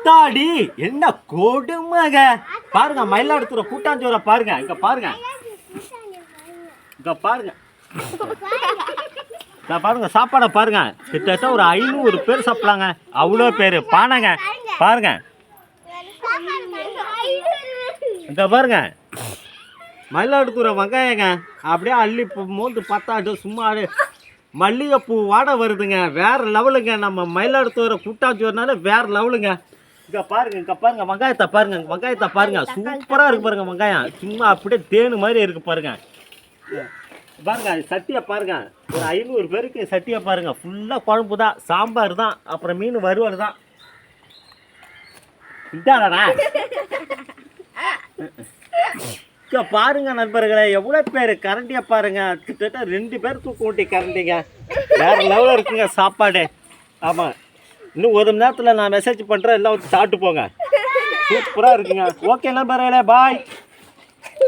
ஆத்தாடி என்ன கொடுமைங்க. பாருங்க மயிலாடுதுறை கூட்டாஞ்சோரை பாருங்க. இங்க பாருங்க, இங்க பாருங்க, இங்க பாருங்க சாப்பாடை பாருங்க. கிட்டத்தட்ட ஒரு 500 பேர் சாப்பிடலாங்க. அவ்வளோ பேர் பானைங்க பாருங்க. இங்க பாருங்க மயிலாடுதுறை வெங்காயங்க அப்படியே அள்ளி மோந்து பத்தாடு சும்மா மல்லிகைப்பூ வாடை வருதுங்க. வேற லெவலுங்க. நம்ம மயிலாடுதுறை கூட்டாஞ்சோறுனால வேற லெவலுங்க. இங்கே பாருங்க, இங்கே பாருங்க வெங்காயத்தை பாருங்க, வெங்காயத்தை பாருங்க சூப்பராக இருக்கு பாருங்க. வெங்காயம் சும்மா அப்படியே தேனு மாதிரி இருக்கு பாருங்க. பாருங்க சட்டியை பாருங்க, ஒரு 500 பேருக்கு சட்டியை பாருங்க. ஃபுல்லாக குழம்பு தான், சாம்பார் தான், அப்புறம் மீன் வறுவல் தான். இதாடா இங்கே பாருங்க நண்பர்களே, எவ்வளோ பேர் கரண்டியை பாருங்க. கிட்டத்தட்ட 2 பேர் தூக்க ஊட்டி கரண்டிங்க. வேறு லெவலில் இருக்குங்க சாப்பாடு. ஆமாம், இன்னும் ஒரு மணி நேரத்தில் நான் மெசேஜ் பண்ணுறேன். எல்லாம் வந்து சாப்பிட்டு போங்க. சூப்பராக இருக்குங்க. ஓகே நண்பர்களே, பாய்.